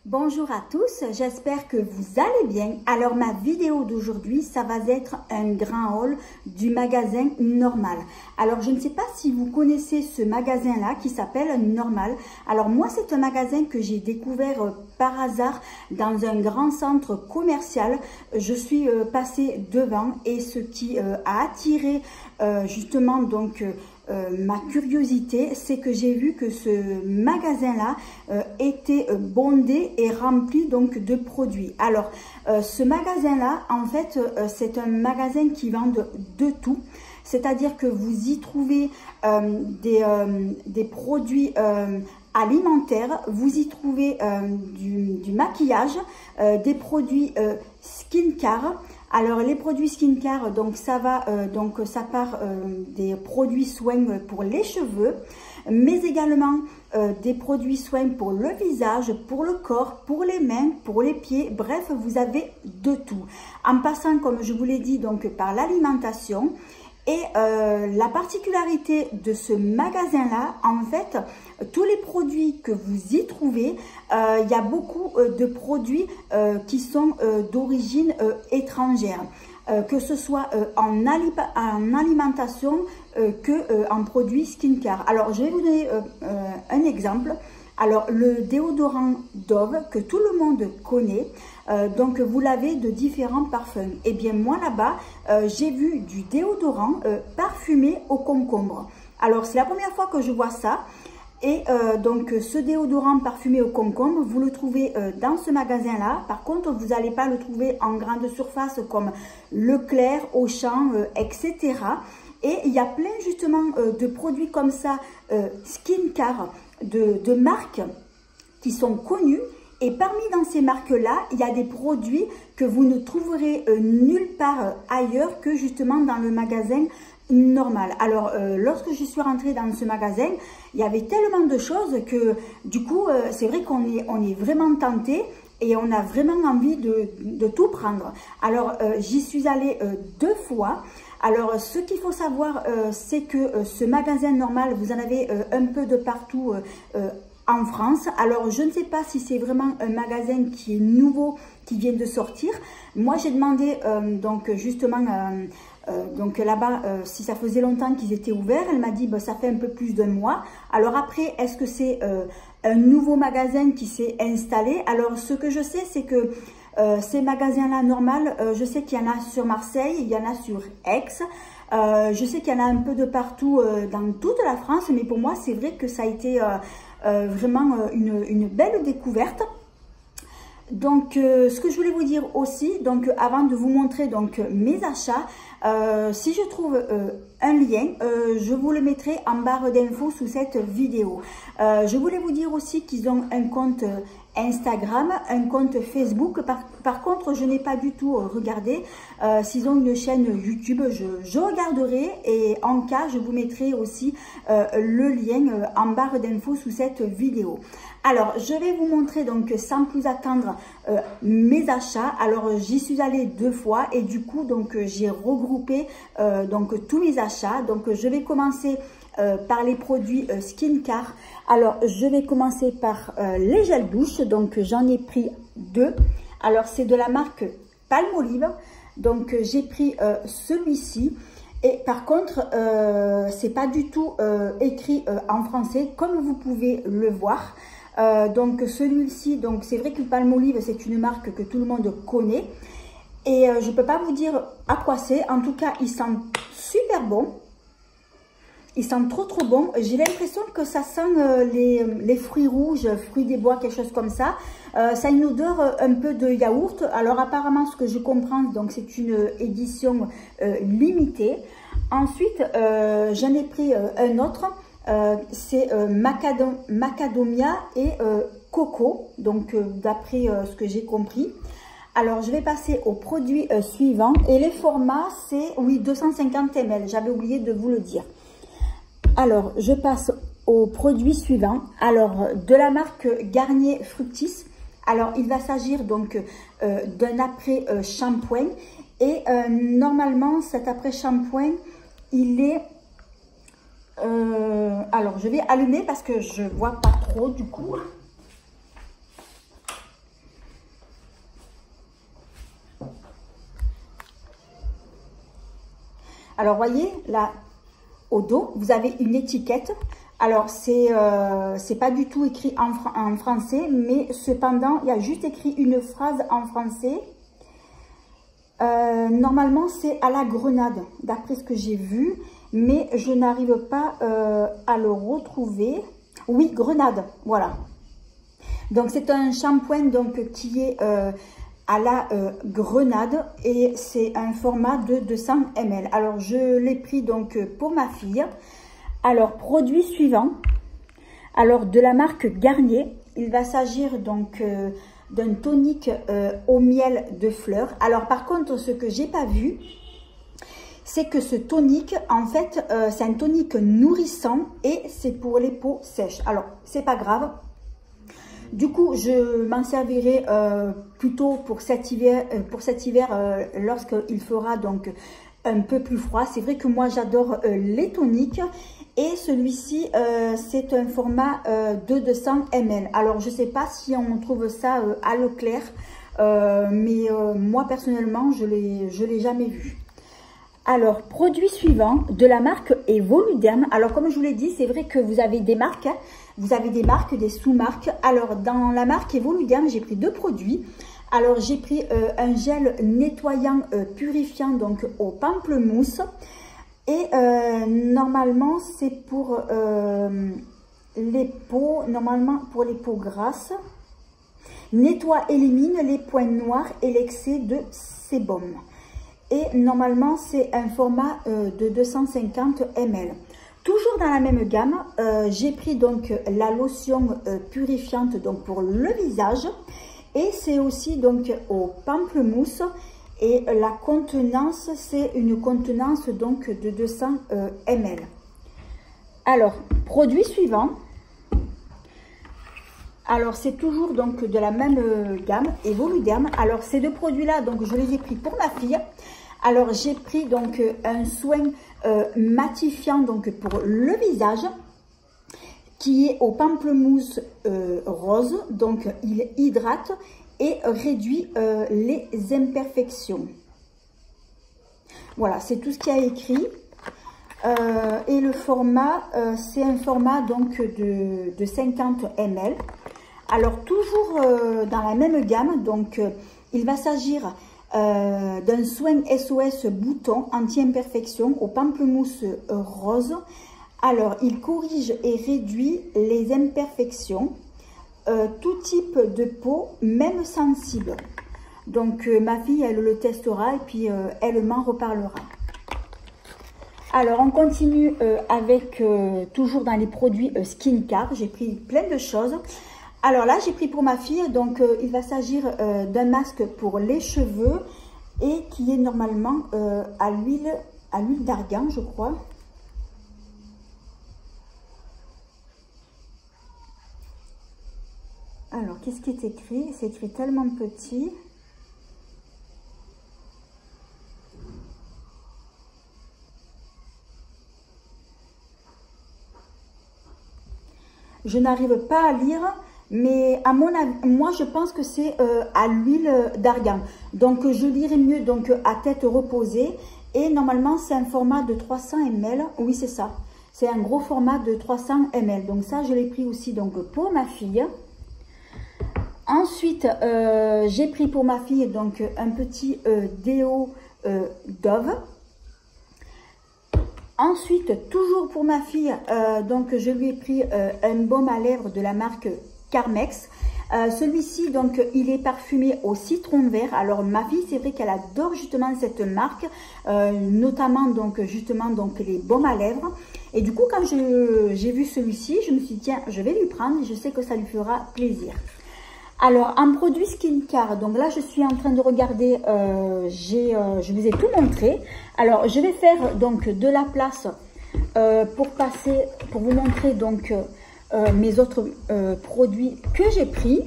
Bonjour à tous, j'espère que vous allez bien. Alors ma vidéo d'aujourd'hui, ça va être un grand haul du magasin Normal. Alors je ne sais pas si vous connaissez ce magasin-là qui s'appelle Normal. Alors moi c'est un magasin que j'ai découvert par hasard dans un grand centre commercial. Je suis passée devant et ce qui a attiré justement donc ma curiosité, c'est que j'ai vu que ce magasin-là était bondé et rempli donc de produits. Alors, ce magasin-là, en fait, c'est un magasin qui vend de tout. C'est-à-dire que vous y trouvez des produits alimentaires, vous y trouvez du maquillage, des produits skincare. Alors les produits skincare, donc ça part des produits soins pour les cheveux, mais également des produits soins pour le visage, pour le corps, pour les mains, pour les pieds. Bref, vous avez de tout. En passant, comme je vous l'ai dit, donc par l'alimentation. Et la particularité de ce magasin-là, en fait, tous les produits que vous y trouvez, il y a beaucoup de produits qui sont d'origine étrangère, que ce soit en alimentation que en produits skincare. Alors, je vais vous donner un exemple. Alors, le déodorant Dove, que tout le monde connaît, donc vous l'avez de différents parfums. Et bien moi là-bas, j'ai vu du déodorant parfumé au concombre. Alors, c'est la première fois que je vois ça. Et donc ce déodorant parfumé au concombre, vous le trouvez dans ce magasin-là. Par contre, vous n'allez pas le trouver en grande surface comme Leclerc, Auchan, etc. Et il y a plein justement de produits comme ça, skincare, de marques qui sont connues. Et parmi dans ces marques-là, il y a des produits que vous ne trouverez nulle part ailleurs que justement dans le magasin Normal. Alors, lorsque je suis rentrée dans ce magasin, il y avait tellement de choses que du coup, c'est vrai qu'on est vraiment tenté et on a vraiment envie de tout prendre. Alors, j'y suis allée 2 fois. Alors, ce qu'il faut savoir, c'est que ce magasin Normal, vous en avez un peu de partout en France. Alors, je ne sais pas si c'est vraiment un magasin qui est nouveau, qui vient de sortir. Moi, j'ai demandé donc justement donc là-bas si ça faisait longtemps qu'ils étaient ouverts. Elle m'a dit bah, ça fait un peu plus d'1 mois. Alors après, est-ce que c'est un nouveau magasin qui s'est installé? Alors, ce que je sais, c'est que ces magasins-là, Normal, je sais qu'il y en a sur Marseille, il y en a sur Aix. Je sais qu'il y en a un peu de partout dans toute la France, mais pour moi, c'est vrai que ça a été vraiment une belle découverte. Donc, ce que je voulais vous dire aussi, donc avant de vous montrer donc mes achats, si je trouve un lien, je vous le mettrai en barre d'infos sous cette vidéo. Je voulais vous dire aussi qu'ils ont un compte Instagram, un compte Facebook. Par contre, je n'ai pas du tout regardé. S'ils ont une chaîne YouTube, je regarderai et en cas, je vous mettrai aussi le lien en barre d'infos sous cette vidéo. Alors, je vais vous montrer donc sans plus attendre mes achats. Alors, j'y suis allée 2 fois et du coup, donc j'ai regroupé donc tous mes achats. Donc, je vais commencer par les produits skincare. Alors, je vais commencer par les gels douche. Donc, j'en ai pris 2. Alors, c'est de la marque Palmolive. Donc, j'ai pris celui-ci. Et par contre, c'est pas du tout écrit en français, comme vous pouvez le voir. Donc, celui-ci, donc c'est vrai que Palmolive, c'est une marque que tout le monde connaît. Et je peux pas vous dire à quoi c'est. En tout cas, il sent super bon. Ils sentent trop bon. J'ai l'impression que ça sent les fruits rouges, fruits des bois, quelque chose comme ça. Ça a une odeur un peu de yaourt. Alors apparemment, ce que je comprends, donc c'est une édition limitée. Ensuite, j'en ai pris un autre. C'est macadamia et coco. Donc d'après ce que j'ai compris. Alors, je vais passer au produit suivant. Et les formats, c'est, oui, 250 ml. J'avais oublié de vous le dire. Alors, je passe au produit suivant. Alors, de la marque Garnier Fructis. Alors, il va s'agir donc d'un après-shampoing. Et normalement, cet après-shampoing, il est... alors, je vais allumer parce que je vois pas trop du coup. Alors, voyez, là, au dos, vous avez une étiquette. Alors, c'est pas du tout écrit en français, mais cependant, il y a juste écrit une phrase en français. Normalement, c'est à la grenade, d'après ce que j'ai vu, mais je n'arrive pas à le retrouver. Oui, grenade, voilà. Donc, c'est un shampoing donc, qui est à la grenade et c'est un format de 200 ml. Alors, je l'ai pris donc pour ma fille. Alors, produit suivant. Alors, de la marque Garnier, il va s'agir donc d'un tonique au miel de fleurs. Alors, par contre, ce que j'ai pas vu, c'est que ce tonique, en fait, c'est un tonique nourrissant et c'est pour les peaux sèches. Alors, c'est pas grave. Du coup, je m'en servirai plutôt pour cet hiver, lorsqu'il fera donc un peu plus froid. C'est vrai que moi, j'adore les toniques. Et celui-ci, c'est un format de 200 ml. Alors, je ne sais pas si on trouve ça à Leclerc, mais moi, personnellement, je l'ai jamais vu. Alors, produit suivant, de la marque Evoluderm. Alors, comme je vous l'ai dit, c'est vrai que vous avez des marques, hein. Vous avez des marques, des sous-marques. Alors, dans la marque Evoluderm, j'ai pris 2 produits. Alors, j'ai pris un gel nettoyant purifiant donc au pamplemousse. Et normalement, c'est pour les peaux, normalement pour les peaux grasses. Nettoie, élimine les points noirs et l'excès de sébum. Et normalement, c'est un format de 250 ml. Toujours dans la même gamme, j'ai pris donc la lotion purifiante donc pour le visage. Et c'est aussi donc au pamplemousse. Et la contenance, c'est une contenance donc de 200 ml. Alors, produit suivant. Alors, c'est toujours donc de la même gamme, Evoluderm. Alors, ces 2 produits-là, donc je les ai pris pour ma fille. Alors, j'ai pris donc un soin matifiant donc pour le visage qui est au pamplemousse rose. Donc, il hydrate et réduit les imperfections. Voilà, c'est tout ce qu'il y a écrit. Et le format, c'est un format donc de 50 ml. Alors, toujours dans la même gamme, donc il va s'agir d'un soin SOS bouton anti-imperfection au pamplemousse rose. Alors, il corrige et réduit les imperfections. Tout type de peau, même sensible. Donc, ma fille, elle le testera et puis elle m'en reparlera. Alors, on continue avec, toujours dans les produits skincare. J'ai pris plein de choses. Alors là, j'ai pris pour ma fille, donc il va s'agir d'un masque pour les cheveux et qui est normalement à l'huile d'argan, je crois. Alors, qu'est-ce qui est écrit? C'est écrit tellement petit. Je n'arrive pas à lire, mais à mon avis, moi je pense que c'est à l'huile d'argan. Donc, je lirai mieux donc à tête reposée. Et normalement, c'est un format de 300 ml. Oui, c'est ça. C'est un gros format de 300 ml. Donc, ça, je l'ai pris aussi donc pour ma fille. Ensuite, j'ai pris pour ma fille donc un petit déo Dove. Ensuite, toujours pour ma fille, donc je lui ai pris un baume à lèvres de la marque Carmex. Celui-ci, donc, il est parfumé au citron vert. Alors, ma fille, c'est vrai qu'elle adore justement cette marque, notamment donc justement donc les baumes à lèvres. Et du coup, quand j'ai vu celui-ci, je me suis dit, tiens, je vais lui prendre et je sais que ça lui fera plaisir. Alors, en produit skincare, donc là, je suis en train de regarder, je vous ai tout montré. Alors, je vais faire donc de la place pour vous montrer donc mes autres produits que j'ai pris.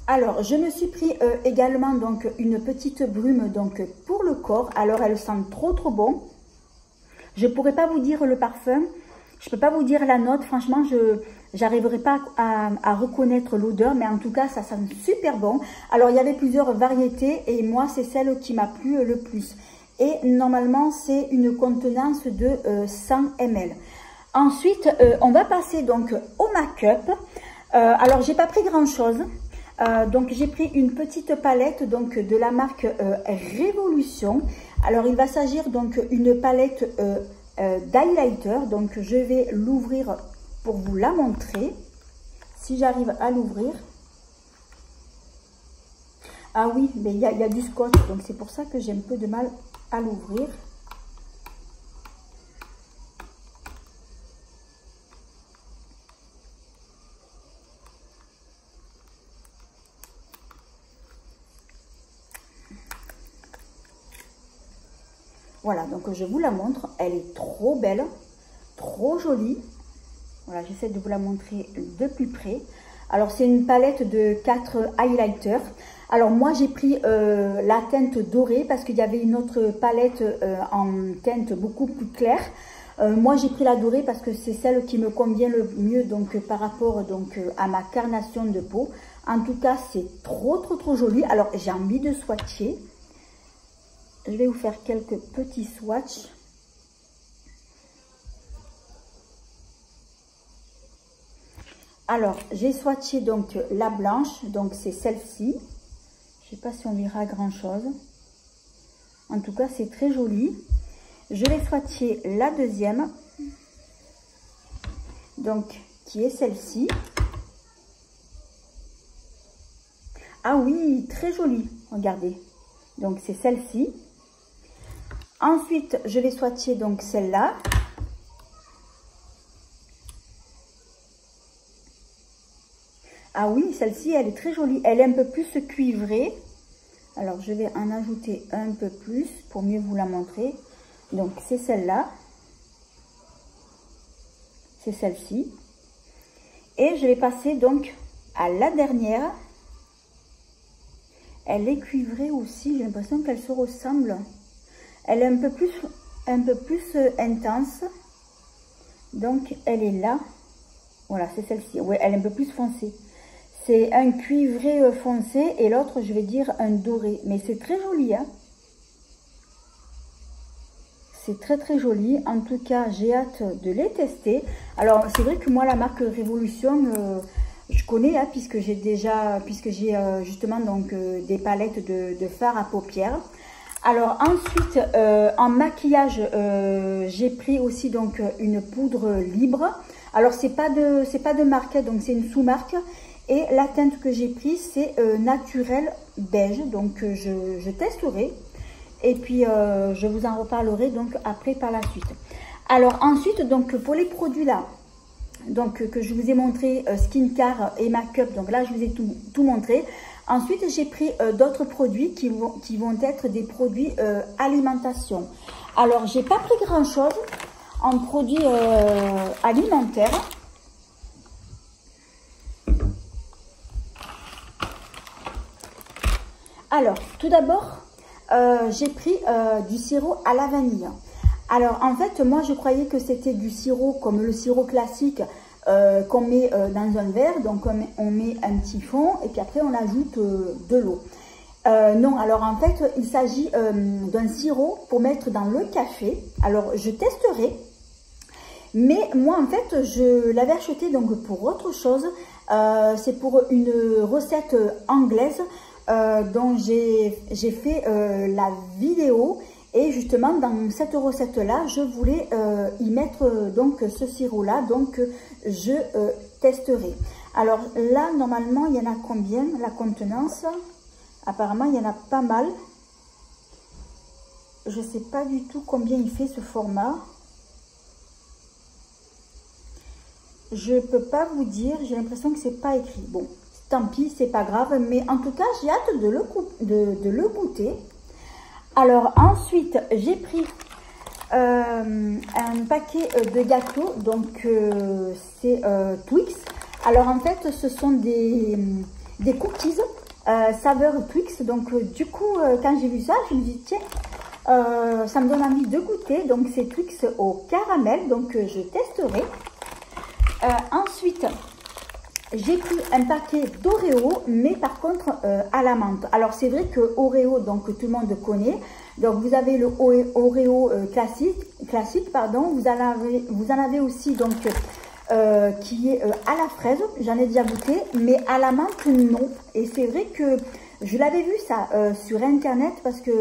Alors, je me suis pris également donc une petite brume donc pour le corps. Alors, elle sent trop bon. Je pourrais pas vous dire le parfum, Je peux pas vous dire la note, franchement, je n'arriverai pas à reconnaître l'odeur, mais en tout cas, ça sent super bon. Alors, il y avait plusieurs variétés et moi, c'est celle qui m'a plu le plus. Et normalement, c'est une contenance de 100 ml. Ensuite, on va passer donc au make-up. Alors, j'ai pas pris grand-chose. Donc, j'ai pris une petite palette donc de la marque Révolution. Alors, il va s'agir donc une palette d'highlighter. Donc, je vais l'ouvrir pour vous la montrer. Si j'arrive à l'ouvrir. Ah oui, mais il y a du scotch. Donc, c'est pour ça que j'ai un peu de mal à l'ouvrir. Voilà, donc je vous la montre. Elle est trop belle, trop jolie. Voilà, j'essaie de vous la montrer de plus près. Alors, c'est une palette de 4 highlighters. Alors, moi, j'ai pris la teinte dorée parce qu'il y avait une autre palette en teinte beaucoup plus claire. Moi, j'ai pris la dorée parce que c'est celle qui me convient le mieux donc par rapport donc à ma carnation de peau. En tout cas, c'est trop joli. Alors, j'ai envie de swatcher. Je vais vous faire quelques petits swatchs. Alors, j'ai swatché donc la blanche, donc c'est celle-ci. Je sais pas si on verra grand chose. En tout cas, c'est très joli. Je vais swatcher la deuxième, donc qui est celle-ci. Ah oui, très jolie, regardez. Donc, c'est celle-ci. Ensuite, je vais swatcher donc celle-là. Ah oui, celle-ci, elle est très jolie. Elle est un peu plus cuivrée. Alors, je vais en ajouter un peu plus pour mieux vous la montrer. Donc, c'est celle-là. C'est celle-ci. Et je vais passer donc à la dernière. Elle est cuivrée aussi. J'ai l'impression qu'elle se ressemble. Elle est un peu plus intense. Donc, elle est là. Voilà, c'est celle-ci. Oui, elle est un peu plus foncée. C'est un cuivré foncé et l'autre, je vais dire, un doré. Mais c'est très joli, hein. C'est très joli. En tout cas, j'ai hâte de les tester. Alors, c'est vrai que moi, la marque Révolution, je connais, hein, puisque j'ai justement donc des palettes de fard à paupières. Alors ensuite, en maquillage, j'ai pris aussi donc une poudre libre. Alors c'est pas de marque, donc c'est une sous-marque. Et la teinte que j'ai prise, c'est naturel beige. Donc je testerai. Et puis je vous en reparlerai donc après par la suite. Alors ensuite, donc pour les produits là, donc que je vous ai montré, skincare et make-up. Donc là, je vous ai tout montré. Ensuite, j'ai pris d'autres produits qui vont être des produits alimentation. Alors, j'ai pas pris grand-chose en produits alimentaires. Alors, tout d'abord, j'ai pris du sirop à la vanille. Alors, en fait, moi, je croyais que c'était du sirop comme le sirop classique qu'on met dans un verre. Donc, on met un petit fond et puis après, on ajoute de l'eau. Non, alors en fait, il s'agit d'un sirop pour mettre dans le café. Alors, je testerai. Mais moi, en fait, je l'avais acheté donc pour autre chose. C'est pour une recette anglaise dont j'ai fait la vidéo. Et justement, dans cette recette-là, je voulais y mettre donc ce sirop-là. Donc, je testerai. Alors là, normalement, il y en a combien? La contenance, apparemment, il y en a pas mal. Je ne sais pas du tout combien il fait ce format. Je ne peux pas vous dire. J'ai l'impression que c'est pas écrit. Bon, tant pis, c'est pas grave. Mais en tout cas, j'ai hâte de le goûter. Alors ensuite, j'ai pris un paquet de gâteaux, donc c'est Twix. Alors en fait, ce sont des cookies saveur Twix. Donc du coup, quand j'ai vu ça, je me dis tiens, Ça me donne envie de goûter. Donc c'est Twix au caramel, donc je testerai. Ensuite, j'ai pris un paquet d'Oreo, mais par contre à la menthe. Alors c'est vrai que Oreo, donc tout le monde connaît. Donc vous avez le Oreo classique, pardon. Vous en avez aussi donc qui est à la fraise. J'en ai déjà goûté, mais à la menthe non. Et c'est vrai que je l'avais vu ça sur internet, parce que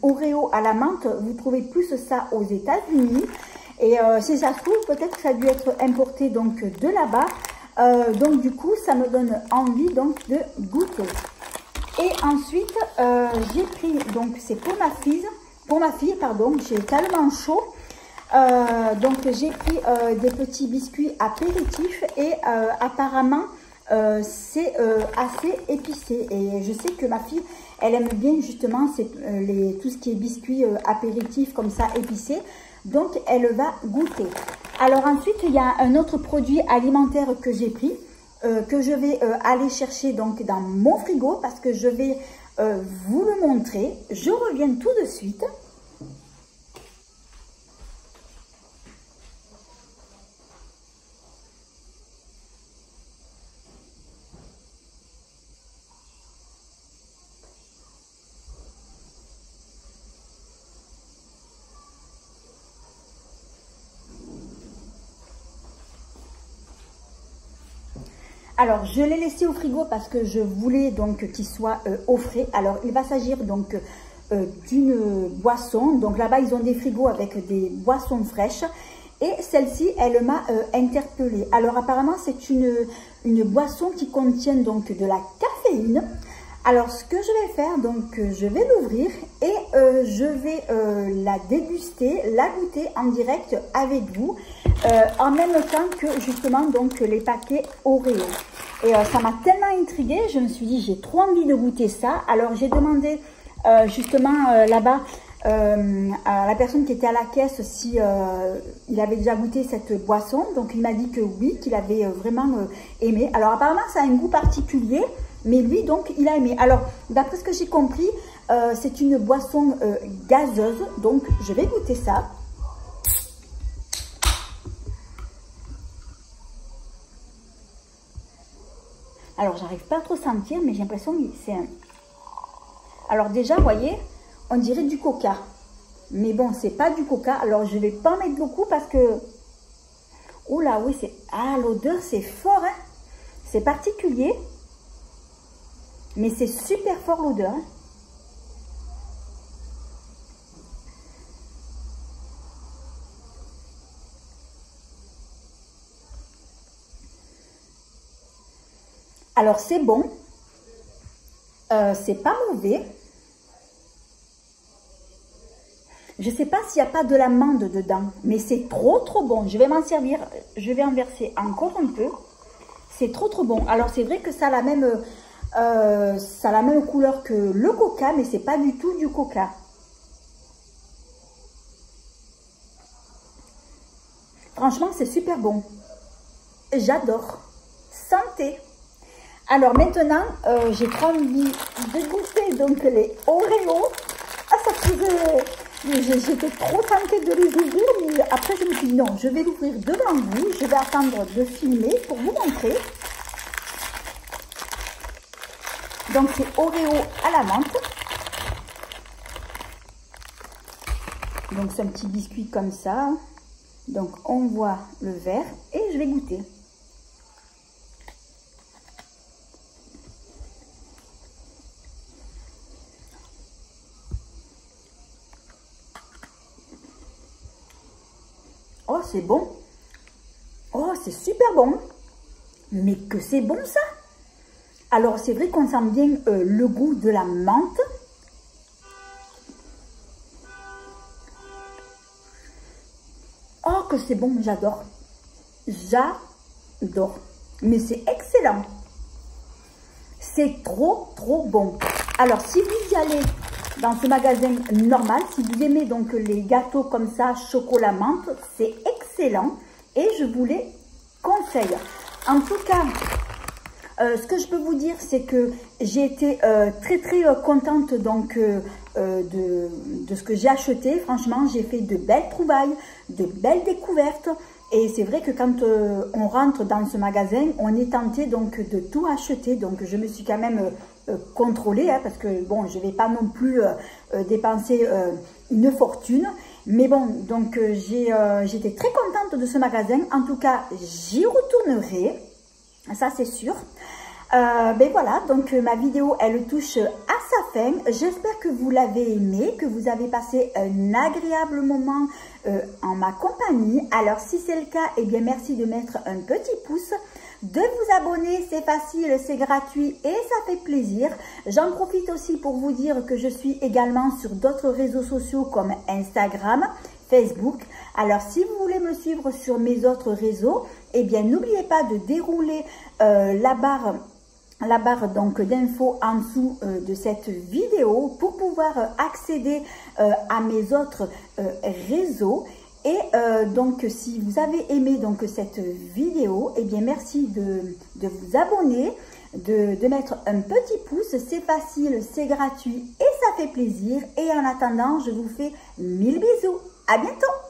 Oreo à la menthe, vous trouvez plus ça aux États-Unis. Et si ça se trouve, peut-être que ça a dû être importé donc de là-bas. Donc du coup, ça me donne envie donc de goûter. Et ensuite, j'ai pris, donc c'est pour ma fille, pardon, j'ai tellement chaud. Donc j'ai pris des petits biscuits apéritifs et apparemment c'est assez épicé. Et je sais que ma fille, elle aime bien justement tout ce qui est biscuits apéritifs comme ça épicés. Donc elle va goûter. Alors ensuite, il y a un autre produit alimentaire que j'ai pris, que je vais aller chercher donc dans mon frigo, parce que je vais vous le montrer. Je reviens tout de suite. Alors, je l'ai laissé au frigo parce que je voulais donc qu'il soit au frais. Alors, il va s'agir donc d'une boisson. Donc là-bas, ils ont des frigos avec des boissons fraîches. Et celle-ci, elle m'a interpellée. Alors, apparemment, c'est une boisson qui contient donc de la caféine. Alors, ce que je vais faire, donc, je vais l'ouvrir et je vais la déguster, la goûter en direct avec vous, en même temps que justement donc les paquets Oreo. Et ça m'a tellement intriguée, je me suis dit, j'ai trop envie de goûter ça. Alors, j'ai demandé justement là-bas à la personne qui était à la caisse si il avait déjà goûté cette boisson. Donc, il m'a dit que oui, qu'il avait vraiment aimé. Alors, apparemment, ça a un goût particulier. Mais lui, donc, il a aimé. Alors, d'après ce que j'ai compris, c'est une boisson gazeuse. Donc, je vais goûter ça. Alors, j'arrive pas à trop sentir, mais j'ai l'impression que c'est un... Alors, déjà, vous voyez, on dirait du coca. Mais bon, c'est pas du coca. Alors, je vais pas en mettre beaucoup parce que... Oh là, oui, c'est... Ah, l'odeur, c'est fort, hein. C'est particulier. Mais c'est super fort l'odeur. Alors c'est bon. C'est pas mauvais. Je sais pas s'il n'y a pas de l'amande dedans. Mais c'est trop bon. Je vais m'en servir. Je vais en verser encore un peu. C'est trop bon. Alors c'est vrai que ça a la même... ça a la même couleur que le coca, mais c'est pas du tout du coca. Franchement, c'est super bon. J'adore. Santé. Alors maintenant, j'ai trop envie de goûter donc les Oreo. Ah, ça faisait... J'étais trop tentée de les ouvrir, mais après je me suis dit non, je vais l'ouvrir devant vous. Je vais attendre de filmer pour vous montrer. Donc, c'est Oreo à la menthe. Donc, c'est un petit biscuit comme ça. Donc, on voit le verre et je vais goûter. Oh, c'est bon. Oh, c'est super bon. Mais que c'est bon, ça! Alors, c'est vrai qu'on sent bien le goût de la menthe. Oh, que c'est bon, j'adore. J'adore. Mais c'est excellent. C'est trop bon. Alors, si vous y allez dans ce magasin normal, si vous aimez donc les gâteaux comme ça, chocolat menthe, c'est excellent. Et je vous les conseille. En tout cas... Ce que je peux vous dire, c'est que j'ai été très contente donc de ce que j'ai acheté. Franchement, j'ai fait de belles trouvailles, de belles découvertes. Et c'est vrai que quand on rentre dans ce magasin, on est tenté donc de tout acheter. Donc je me suis quand même contrôlée, hein, parce que bon, je ne vais pas non plus dépenser une fortune. Mais bon, donc j'étais très contente de ce magasin. En tout cas, j'y retournerai. Ça, c'est sûr. Ben voilà, donc ma vidéo, elle touche à sa fin. J'espère que vous l'avez aimé, que vous avez passé un agréable moment en ma compagnie. Alors, si c'est le cas, eh bien, merci de mettre un petit pouce, de vous abonner. C'est facile, c'est gratuit et ça fait plaisir. J'en profite aussi pour vous dire que je suis également sur d'autres réseaux sociaux comme Instagram, Facebook. Alors, si vous voulez me suivre sur mes autres réseaux, eh bien, n'oubliez pas de dérouler la barre donc d'infos en dessous de cette vidéo pour pouvoir accéder à mes autres réseaux. Et donc, si vous avez aimé donc cette vidéo, eh bien, merci de vous abonner, de mettre un petit pouce. C'est facile, c'est gratuit et ça fait plaisir. Et en attendant, je vous fais 1000 bisous. À bientôt!